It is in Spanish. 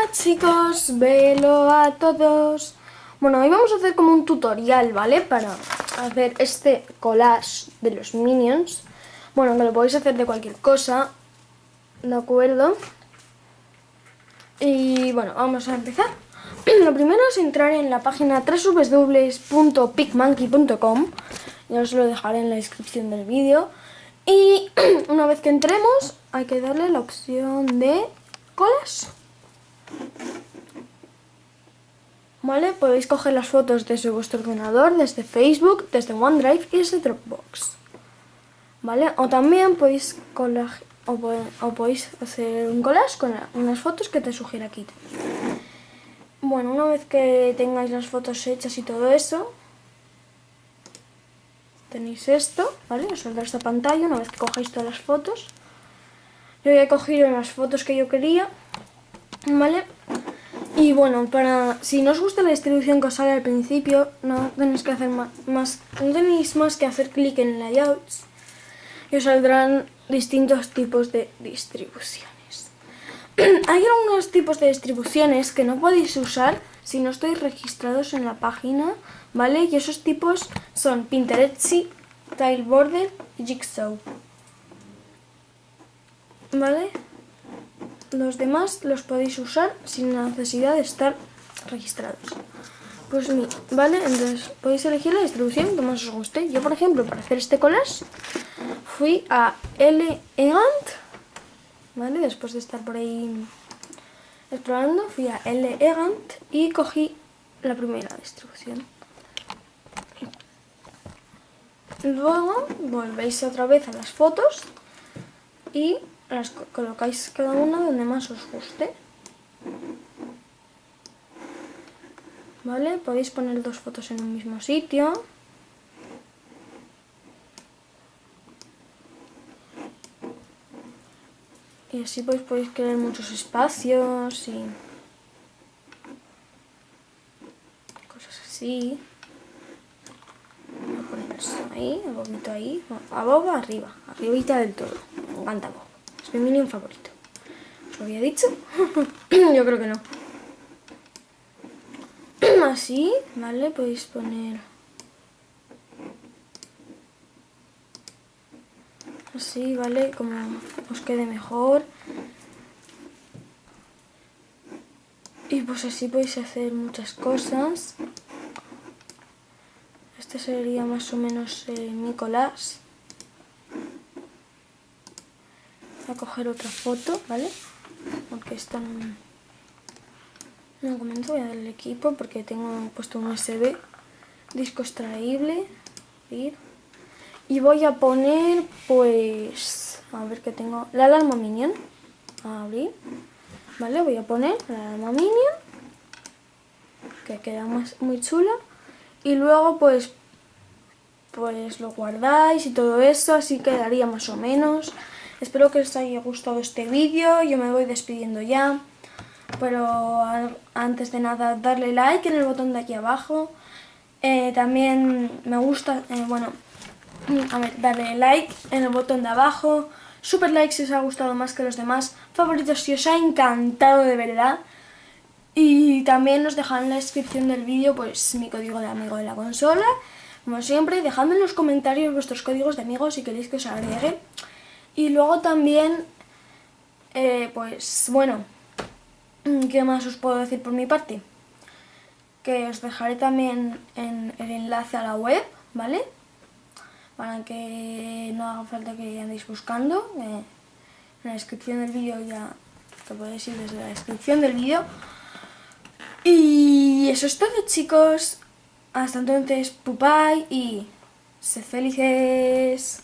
Hola chicos, velo a todos. Bueno, hoy vamos a hacer como un tutorial, ¿vale? Para hacer este collage de los Minions. Bueno, que lo podéis hacer de cualquier cosa, ¿de acuerdo? Y bueno, vamos a empezar. Lo primero es entrar en la página www.picmonkey.com. Ya os lo dejaré en la descripción del vídeo. Y una vez que entremos, hay que darle la opción de collage. ¿Vale? Podéis coger las fotos desde vuestro ordenador, desde Facebook, desde OneDrive y desde Dropbox. ¿Vale? O también podéis hacer un collage con unas fotos que te sugiere aquí. Bueno, una vez que tengáis las fotos hechas y todo eso, tenéis esto, ¿vale? Os saldrá esta pantalla una vez que cojáis todas las fotos. Yo voy a coger las fotos que yo quería, ¿vale? Y bueno, si no os gusta la distribución que os sale al principio, no tenéis que hacer no tenéis más que hacer clic en layouts y os saldrán distintos tipos de distribuciones. Hay algunos tipos de distribuciones que no podéis usar si no estáis registrados en la página, ¿vale? Y esos tipos son Pinterest, Tile Border y Jigsaw, ¿vale? Los demás los podéis usar sin la necesidad de estar registrados. Pues ¿vale? Entonces podéis elegir la distribución que más os guste. Yo, por ejemplo, para hacer este collage fui a Elegant, ¿vale? Después de estar por ahí explorando, fui a Elegant y cogí la primera distribución. Luego volvéis otra vez a las fotos y las colocáis cada una donde más os guste. ¿Vale? Podéis poner dos fotos en un mismo sitio. Y así podéis crear muchos espacios y cosas así. Voy a poner eso ahí, a Bobito ahí. A Bob arriba, arribita del todo. Me encanta Bob. Es mi minion favorito. ¿Os lo había dicho? Yo creo que no. Así, ¿vale? Podéis poner así, ¿vale? Como os quede mejor. Y pues así podéis hacer muchas cosas. Este sería más o menos mi collage. Voy a coger otra foto, ¿vale? Porque esta no comento, voy a darle equipo porque tengo puesto un USB, disco extraíble, y voy a poner, pues, a ver qué tengo, la alarma Minion, a abrir, ¿vale? Voy a poner la alarma Minion, que queda muy chula, y luego pues lo guardáis y todo eso, así quedaría más o menos. Espero que os haya gustado este vídeo, yo me voy despidiendo ya. Pero antes de nada, darle like en el botón de aquí abajo. También me gusta, darle like en el botón de abajo. Super like si os ha gustado más que los demás. Favoritos si os ha encantado de verdad. Y también os dejaré en la descripción del vídeo pues mi código de amigo de la consola. Como siempre, dejadme en los comentarios vuestros códigos de amigos si queréis que os agregue. Y luego también, ¿qué más os puedo decir por mi parte? Que os dejaré también en el enlace a la web, ¿vale? Para que no haga falta que andéis buscando. En la descripción del vídeo ya te podéis ir desde la descripción del vídeo. Y eso es todo, chicos. Hasta entonces, bye y sed felices.